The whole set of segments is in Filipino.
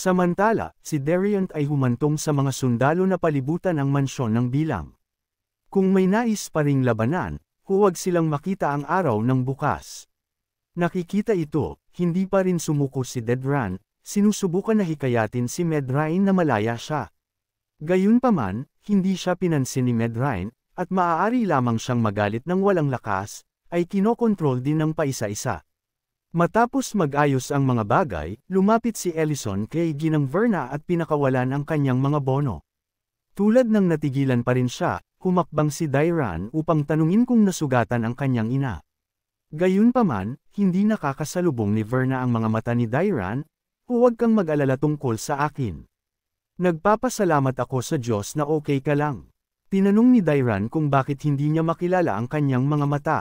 Samantala, si Dariant ay humantong sa mga sundalo na palibutan ang mansyon ng bilang. Kung may nais pa ring labanan, huwag silang makita ang araw ng bukas. Nakikita ito, hindi pa rin sumuko si Dedran, sinusubukan na hikayatin si Medrain na malaya siya. Gayunpaman, hindi siya pinansin ni Medrain, at maaari lamang siyang magalit ng walang lakas, ay kinokontrol din ng paisa-isa. Matapos mag-ayos ang mga bagay, lumapit si Ellison kay Ginang Verna at pinakawalan ang kanyang mga bono. Tulad ng natigilan pa rin siya, humakbang si Dairan upang tanungin kung nasugatan ang kanyang ina. Gayunpaman, hindi nakakasalubong ni Verna ang mga mata ni Dairan, huwag kang mag-alala tungkol sa akin. Nagpapasalamat ako sa Diyos na okay ka lang. Tinanong ni Dairan kung bakit hindi niya makilala ang kanyang mga mata.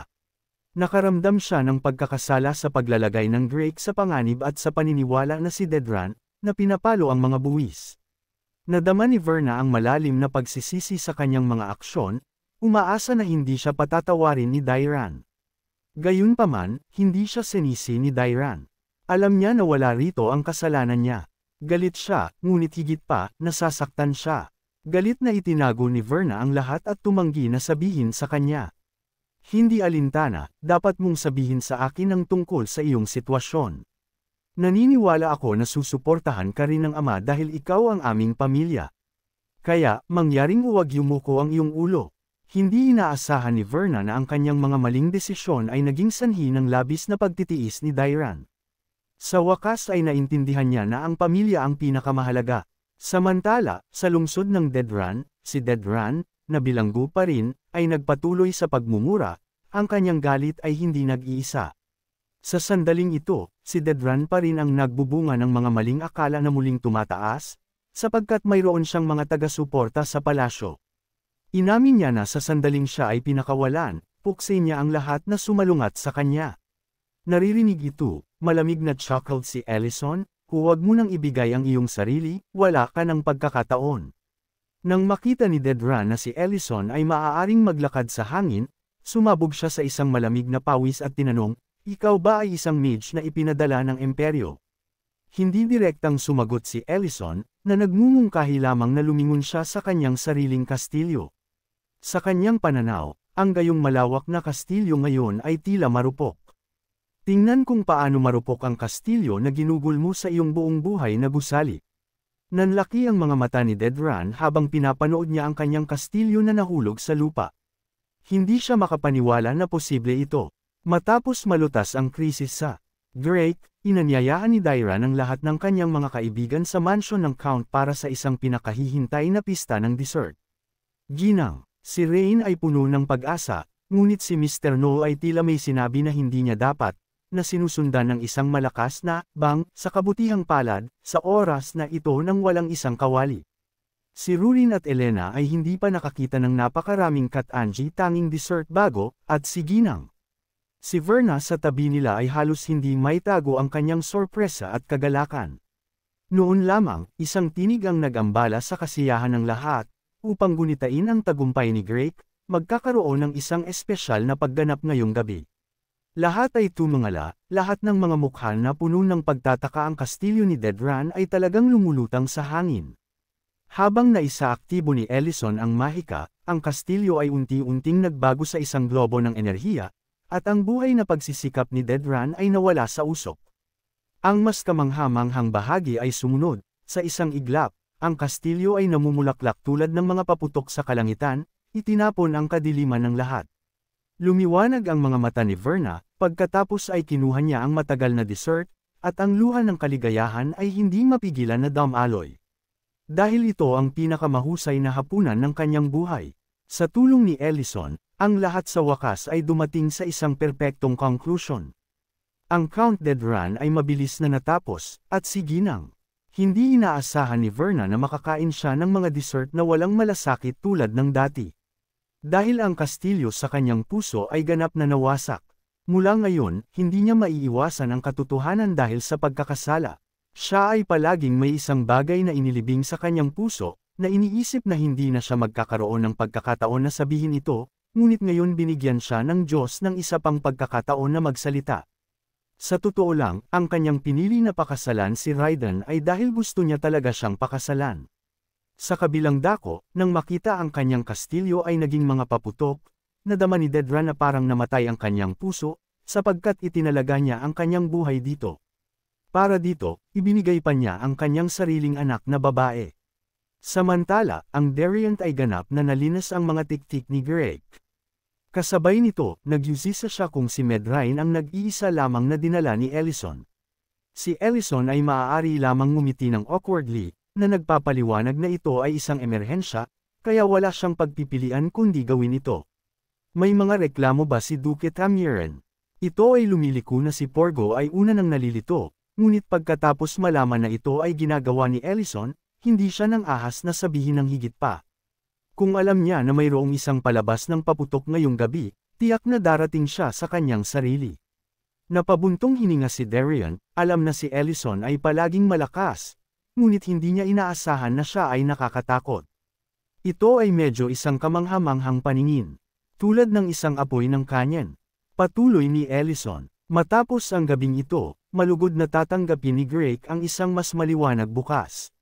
Nakaramdam siya ng pagkakasala sa paglalagay ng Drake sa panganib at sa paniniwala na si Dedran, na pinapalo ang mga buwis. Nadama ni Verna ang malalim na pagsisisi sa kanyang mga aksyon, umaasa na hindi siya patatawarin ni Dairan. Gayunpaman, hindi siya sinisi ni Dairan. Alam niya na wala rito ang kasalanan niya. Galit siya, ngunit higit pa, nasasaktan siya. Galit na itinago ni Verna ang lahat at tumanggi na sabihin sa kanya. Hindi alintana, dapat mong sabihin sa akin ang tungkol sa iyong sitwasyon. Naniniwala ako na susuportahan ka rin ng ama dahil ikaw ang aming pamilya. Kaya, mangyaring huwag yumuko ang iyong ulo. Hindi inaasahan ni Verna na ang kanyang mga maling desisyon ay naging sanhi ng labis na pagtitiis ni Dairan. Sa wakas ay naintindihan niya na ang pamilya ang pinakamahalaga. Samantala, sa lungsod ng Dedran, si Dedran, na bilanggo pa rin, ay nagpatuloy sa pagmumura, ang kanyang galit ay hindi nag-iisa. Sa sandaling ito, si Dedran pa rin ang nagbubunga ng mga maling akala na muling tumataas, sapagkat mayroon siyang mga taga-suporta sa palasyo. Inamin niya na sa sandaling siya ay pinakawalan, puksin niya ang lahat na sumalungat sa kanya. Naririnig ito, malamig na chuckled si Ellison, huwag mo nang ibigay ang iyong sarili, wala ka ng pagkakataon. Nang makita ni Dedran na si Ellison ay maaaring maglakad sa hangin, sumabog siya sa isang malamig na pawis at tinanong, ikaw ba ay isang mage na ipinadala ng imperyo? Hindi direktang sumagot si Ellison, na nagmumungkahi lamang na lumingon siya sa kanyang sariling kastilyo. Sa kanyang pananaw, ang gayong malawak na kastilyo ngayon ay tila marupok. Tingnan kung paano marupok ang kastilyo na ginugol mo sa iyong buong buhay na gusali. Nanlaki ang mga mata ni Dedran habang pinapanood niya ang kanyang kastilyo na nahulog sa lupa. Hindi siya makapaniwala na posible ito. Matapos malutas ang krisis sa Drake, inanyayaan ni Dairan ang lahat ng kanyang mga kaibigan sa mansyon ng Count para sa isang pinakahihintay na pista ng dessert. Ginang, si Rain ay puno ng pag-asa, ngunit si Mr. No ay tila may sinabi na hindi niya dapat, na sinusundan ng isang malakas na bang sa kabutihang palad sa oras na ito nang walang isang kawali. Si Rurin at Elena ay hindi pa nakakita ng napakaraming Kat-Anji tanging dessert bago, at si Ginang. Si Verna sa tabi nila ay halos hindi maitago ang kanyang sorpresa at kagalakan. Noon lamang, isang tinig ang nag-ambala sa kasiyahan ng lahat, upang gunitain ang tagumpay ni Drake, magkakaroon ng isang espesyal na pagganap ngayong gabi. Lahat ay tumangala, lahat ng mga mukha na puno ng pagtataka ang kastilyo ni Dedran ay talagang lumulutang sa hangin. Habang naisaaktibo ni Ellison ang mahika, ang kastilyo ay unti-unting nagbago sa isang globo ng enerhiya, at ang buhay na pagsisikap ni Dedran ay nawala sa usok. Ang mas kamangha-manghang bahagi ay sumunod, sa isang iglap, ang kastilyo ay namumulaklak tulad ng mga paputok sa kalangitan, itinapon ang kadiliman ng lahat. Lumiwanag ang mga mata ni Verna, pagkatapos ay kinuha niya ang matagal na dessert, at ang luha ng kaligayahan ay hindi mapigilan na damaloy. Dahil ito ang pinakamahusay na hapunan ng kanyang buhay. Sa tulong ni Ellison, ang lahat sa wakas ay dumating sa isang perpektong conclusion. Ang Count Dedran ay mabilis na natapos, at si Ginang. Hindi inaasahan ni Verna na makakain siya ng mga dessert na walang malasakit tulad ng dati. Dahil ang kastilyo sa kanyang puso ay ganap na nawasak. Mula ngayon, hindi niya maiiwasan ang katotohanan dahil sa pagkakasala. Siya ay palaging may isang bagay na inilibing sa kanyang puso, na iniisip na hindi na siya magkakaroon ng pagkakataon na sabihin ito, ngunit ngayon binigyan siya ng Diyos ng isa pang pagkakataon na magsalita. Sa totoo lang, ang kanyang pinili na pakasalan si Raiden ay dahil gusto niya talaga siyang pakasalan. Sa kabilang dako, nang makita ang kanyang kastilyo ay naging mga paputok, nadama ni Dedra na parang namatay ang kanyang puso, sapagkat itinalaga niya ang kanyang buhay dito. Para dito, ibinigay pa niya ang kanyang sariling anak na babae. Samantala, ang Darient ay ganap na nalinas ang mga tiktik ni Greg. Kasabay nito, nagyusisa siya kung si Medrain ang nag-iisa lamang na dinala ni Ellison. Si Ellison ay maaari lamang ngumiti ng awkwardly, na nagpapaliwanag na ito ay isang emerhensya, kaya wala siyang pagpipilian kundi gawin ito. May mga reklamo ba si Duque Tamieren? Ito ay lumiliko na si Porgo ay una nang nalilito, ngunit pagkatapos malaman na ito ay ginagawa ni Ellison, hindi siya nang ahas na sabihin ng higit pa. Kung alam niya na mayroong isang palabas ng paputok ngayong gabi, tiyak na darating siya sa kanyang sarili. Napabuntong hininga si Darien, alam na si Ellison ay palaging malakas, ngunit hindi niya inaasahan na siya ay nakakatakot. Ito ay medyo isang kamanghamanghang paningin. Tulad ng isang apoy ng kanyen. Patuloy ni Ellison. Matapos ang gabing ito, malugod na tatanggapin ni Drake ang isang mas maliwanag bukas.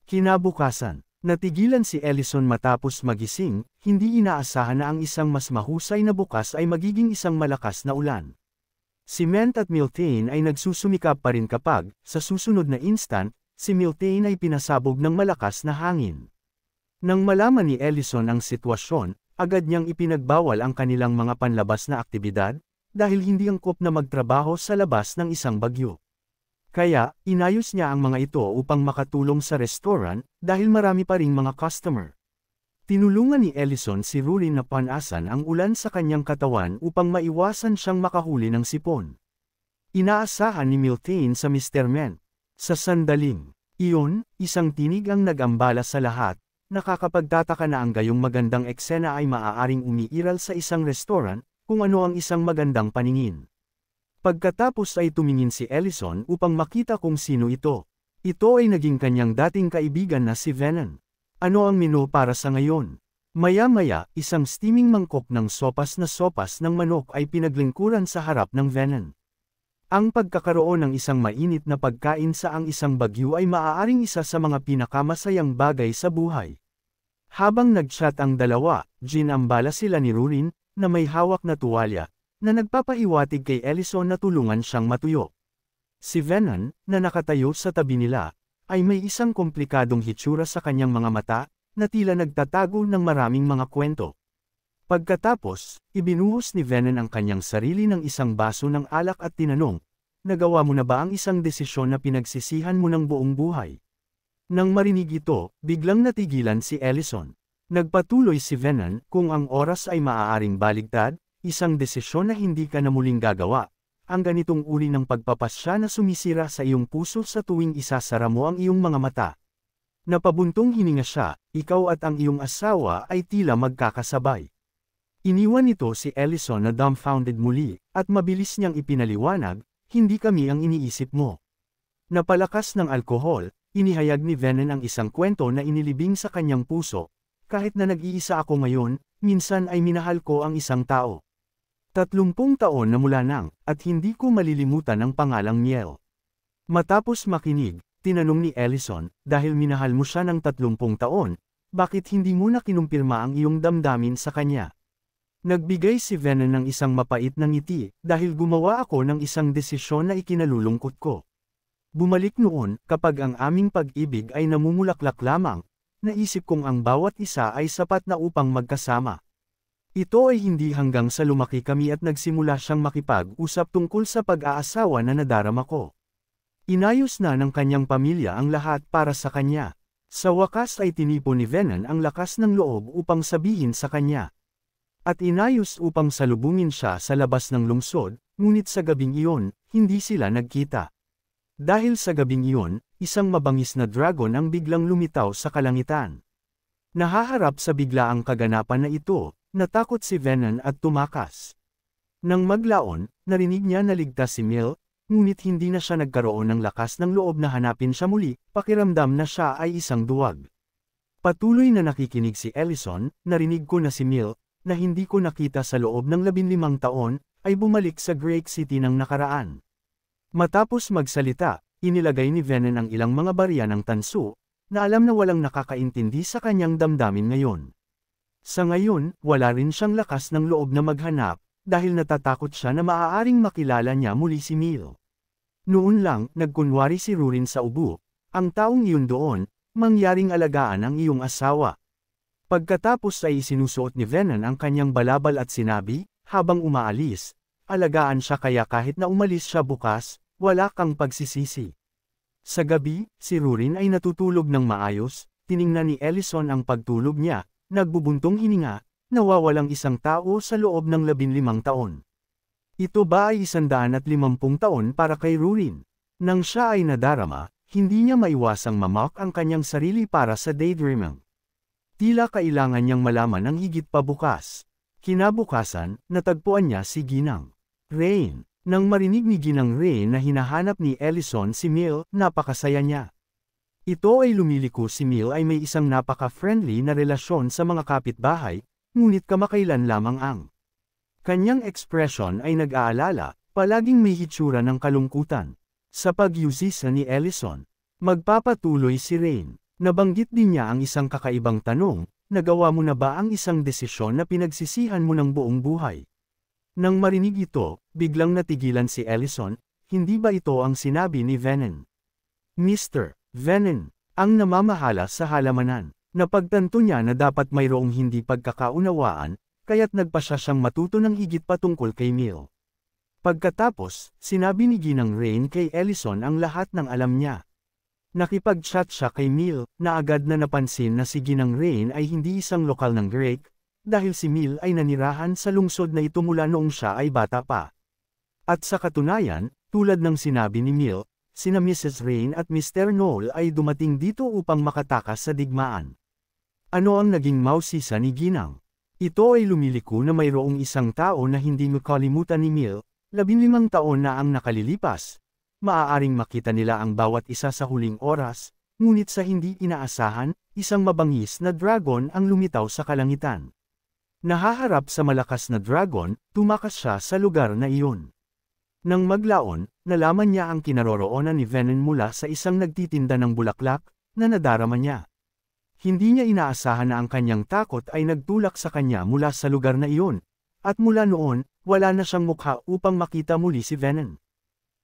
Kinabukasan, natigilan si Ellison matapos magising, hindi inaasahan na ang isang mas mahusay na bukas ay magiging isang malakas na ulan. Si Ment at Miltane ay nagsusumikap pa rin kapag, sa susunod na instant, si Miltane ay pinasabog ng malakas na hangin. Nang malaman ni Ellison ang sitwasyon, agad niyang ipinagbawal ang kanilang mga panlabas na aktibidad, dahil hindi angkop na magtrabaho sa labas ng isang bagyo. Kaya, inayos niya ang mga ito upang makatulong sa restaurant, dahil marami pa ring mga customer. Tinulungan ni Ellison si Rurin na panasan ang ulan sa kanyang katawan upang maiwasan siyang makahuli ng sipon. Inaasahan ni Miltane sa Mr. Ment. Sa sandaling iyon, isang tinig ang nag-ambala sa lahat, nakakapagtataka na ang gayong magandang eksena ay maaaring umiiral sa isang restaurant, kung ano ang isang magandang paningin. Pagkatapos ay tumingin si Ellison upang makita kung sino ito. Ito ay naging kanyang dating kaibigan na si Venom. Ano ang menu para sa ngayon? Maya-maya, isang steaming mangkok ng sopas ng manok ay pinaglingkuran sa harap ng Venom. Ang pagkakaroon ng isang mainit na pagkain sa ang isang bagyo ay maaaring isa sa mga pinakamasayang bagay sa buhay. Habang nag-chat ang dalawa, ginambala sila ni Rurin, na may hawak na tuwalya, na nagpapaiwatig kay Ellison na tulungan siyang matuyo. Si Venom, na nakatayo sa tabi nila, ay may isang komplikadong hitsura sa kanyang mga mata, na tila nagtatago ng maraming mga kwento. Pagkatapos, ibinuhos ni Venom ang kanyang sarili ng isang baso ng alak at tinanong, "Nagawa mo na ba ang isang desisyon na pinagsisihan mo ng buong buhay?" Nang marinig ito, biglang natigilan si Ellison. Nagpatuloy si Venom, "Kung ang oras ay maaaring baligtad, isang desisyon na hindi ka na muling gagawa, ang ganitong uri ng pagpapasya na sumisira sa iyong puso sa tuwing isasara mo ang iyong mga mata." Napabuntong hininga siya, "Ikaw at ang iyong asawa ay tila magkakasabay." Iniwan nito si Ellison na dumbfounded muli, at mabilis niyang ipinaliwanag, "Hindi kami ang iniisip mo." Napalakas ng alkohol, inihayag ni Venom ang isang kwento na inilibing sa kanyang puso. "Kahit na nag-iisa ako ngayon, minsan ay minahal ko ang isang tao. 30 taon na mula nang, at hindi ko malilimutan ang pangalang Miel." Matapos makinig, tinanong ni Ellison, "Dahil minahal mo siya ng 30 taon, bakit hindi mo na kinumpirma ang iyong damdamin sa kanya?" Nagbigay si Venom ng isang mapait na ngiti, "Dahil gumawa ako ng isang desisyon na ikinalulungkot ko. Bumalik noon, kapag ang aming pag-ibig ay namumulaklak lamang, naisip kong ang bawat isa ay sapat na upang magkasama. Ito ay hindi hanggang sa lumaki kami at nagsimula siyang makipag-usap tungkol sa pag-aasawa na nadarama ko. Inayos na ng kanyang pamilya ang lahat para sa kanya." Sa wakas ay tinipon ni Venom ang lakas ng loob upang sabihin sa kanya. At inayos upang salubungin siya sa labas ng lungsod, ngunit sa gabing iyon, hindi sila nagkita. Dahil sa gabing iyon, isang mabangis na dragon ang biglang lumitaw sa kalangitan. Nahaharap sa biglaang kaganapan na ito, natakot si Venom at tumakas. Nang maglaon, narinig niya na ligtas si Miel, ngunit hindi na siya nagkaroon ng lakas ng loob na hanapin siya muli, pakiramdam na siya ay isang duwag. Patuloy na nakikinig si Ellison, "Narinig ko na si Miel, na hindi ko nakita sa loob ng 15 taon, ay bumalik sa Great City ng nakaraan. Matapos magsalita, inilagay ni Venom ang ilang mga barya ng tanso, na alam na walang nakakaintindi sa kanyang damdamin ngayon. Sa ngayon, wala rin siyang lakas ng loob na maghanap, dahil natatakot siya na maaaring makilala niya muli si Mil. Noon lang, nagkunwari si Rurin sa ubo, ang taong iyon doon, mangyaring alagaan ang iyong asawa. Pagkatapos ay isinusuot ni Venom ang kanyang balabal at sinabi, habang umaalis, alagaan siya kaya kahit na umalis siya bukas, wala kang pagsisisi. Sa gabi, si Rurin ay natutulog ng maayos, tiningnan ni Ellison ang pagtulog niya, nagbubuntong hininga, nawawalang isang tao sa loob ng 15 taon. Ito ba ay 150 taon para kay Rurin? Nang siya ay nadarama, hindi niya maiwasang mamock ang kanyang sarili para sa daydreaming. Tila kailangan niyang malaman ang higit pa bukas. Kinabukasan, natagpuan niya si Ginang Rain. Nang marinig ni Ginang Rain na hinahanap ni Ellison si Mil, napakasaya niya. Ito ay lumiliko si Mil ay may isang napaka-friendly na relasyon sa mga kapitbahay, ngunit kamakailan lamang ang kanyang ekspresyon ay nag-aalala, palaging may hitsura ng kalungkutan. Sa pagyusisa ni Ellison, magpapatuloy si Rain. Nabanggit din niya ang isang kakaibang tanong, nagawa mo na ba ang isang desisyon na pinagsisihan mo ng buong buhay? Nang marinig ito, biglang natigilan si Ellison, hindi ba ito ang sinabi ni Venom? Mr. Venom, ang namamahala sa halamanan. Napagtanto niya na dapat mayroong hindi pagkakaunawaan, kaya't nagpa siyang matuto ng higit patungkol kay Mil. Pagkatapos, sinabi ni Ginang Rain kay Ellison ang lahat ng alam niya. Nakipag-chat siya kay Mil, na agad na napansin na si Ginang Rain ay hindi isang lokal ng Greek, dahil si Mil ay nanirahan sa lungsod na ito mula noong siya ay bata pa. At sa katunayan, tulad ng sinabi ni Mil, sina Mrs. Rain at Mr. Knoll ay dumating dito upang makatakas sa digmaan. Ano ang naging mausisa ni Ginang? Ito ay lumiliko na mayroong isang tao na hindi makalimutan ni Mil, 15 taon na ang nakalilipas. Maaaring makita nila ang bawat isa sa huling oras, ngunit sa hindi inaasahan, isang mabangis na dragon ang lumitaw sa kalangitan. Nahaharap sa malakas na dragon, tumakas siya sa lugar na iyon. Nang maglaon, nalaman niya ang kinaroroonan ni Venom mula sa isang nagtitinda ng bulaklak, na nadarama niya. Hindi niya inaasahan na ang kanyang takot ay nagtulak sa kanya mula sa lugar na iyon, at mula noon, wala na siyang mukha upang makita muli si Venom.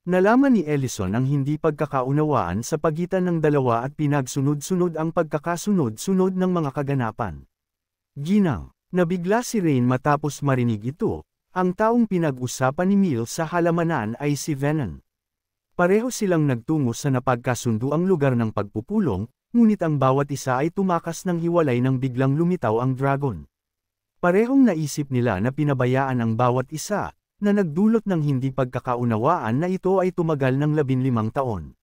Nalaman ni Ellison ang hindi pagkakaunawaan sa pagitan ng dalawa at pinagsunod-sunod ang pagkakasunod-sunod ng mga kaganapan. Ginang, nabigla si Rain matapos marinig ito, ang taong pinag-usapan ni Mil sa halamanan ay si Venom. Pareho silang nagtungo sa napagkasunduang lugar ng pagpupulong, ngunit ang bawat isa ay tumakas ng hiwalay nang biglang lumitaw ang dragon. Parehong naisip nila na pinabayaan ang bawat isa, na nagdulot ng hindi pagkakaunawaan na ito ay tumagal ng 15 taon.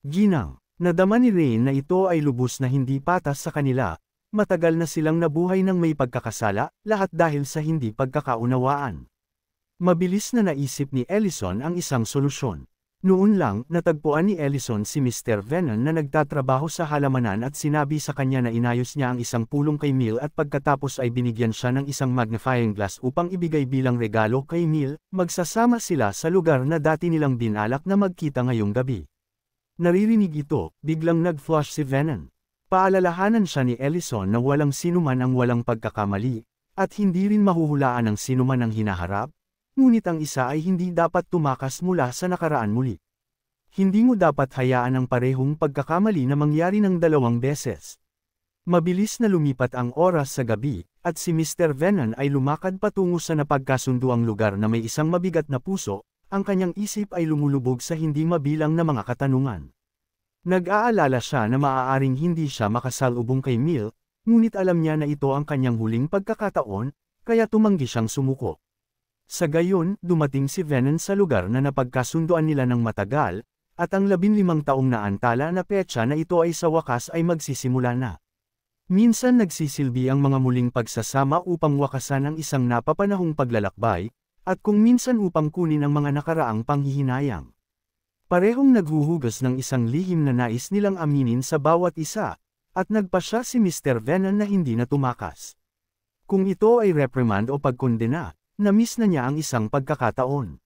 Ginang, nadama ni Rain na ito ay lubos na hindi patas sa kanila, matagal na silang nabuhay ng may pagkakasala, lahat dahil sa hindi pagkakaunawaan. Mabilis na naisip ni Ellison ang isang solusyon. Noon lang, natagpuan ni Ellison si Mr. Venom na nagtatrabaho sa halamanan at sinabi sa kanya na inayos niya ang isang pulong kay Mil at pagkatapos ay binigyan siya ng isang magnifying glass upang ibigay bilang regalo kay Mil, magsasama sila sa lugar na dati nilang binalak na magkita ngayong gabi. Naririnig ito, biglang nag-flush si Venom. Paalalahanan siya ni Ellison na walang sinuman ang walang pagkakamali, at hindi rin mahuhulaan ng sinuman ang hinaharap, ngunit ang isa ay hindi dapat tumakas mula sa nakaraan muli. Hindi mo dapat hayaan ang parehong pagkakamali na mangyari ng 2 beses. Mabilis na lumipat ang oras sa gabi, at si Mr. Venom ay lumakad patungo sa napagkasunduang lugar na may isang mabigat na puso, ang kanyang isip ay lumulubog sa hindi mabilang na mga katanungan. Nag-aalala siya na maaaring hindi siya makasalubong kay Mil, ngunit alam niya na ito ang kanyang huling pagkakataon, kaya tumanggi siyang sumuko. Sa gayon, dumating si Venom sa lugar na napagkasunduan nila ng matagal, at ang 15 taong naantala na petsa na ito ay sa wakas ay magsisimula na. Minsan nagsisilbi ang mga muling pagsasama upang wakasan ang isang napapanahong paglalakbay, at kung minsan upang kunin ang mga nakaraang panghihinayang. Parehong naghuhugas ng isang lihim na nais nilang aminin sa bawat isa, at nagpasya si Mr. Venom na hindi na tumakas. Kung ito ay reprimand o pagkondena, na-miss na niya ang isang pagkakataon.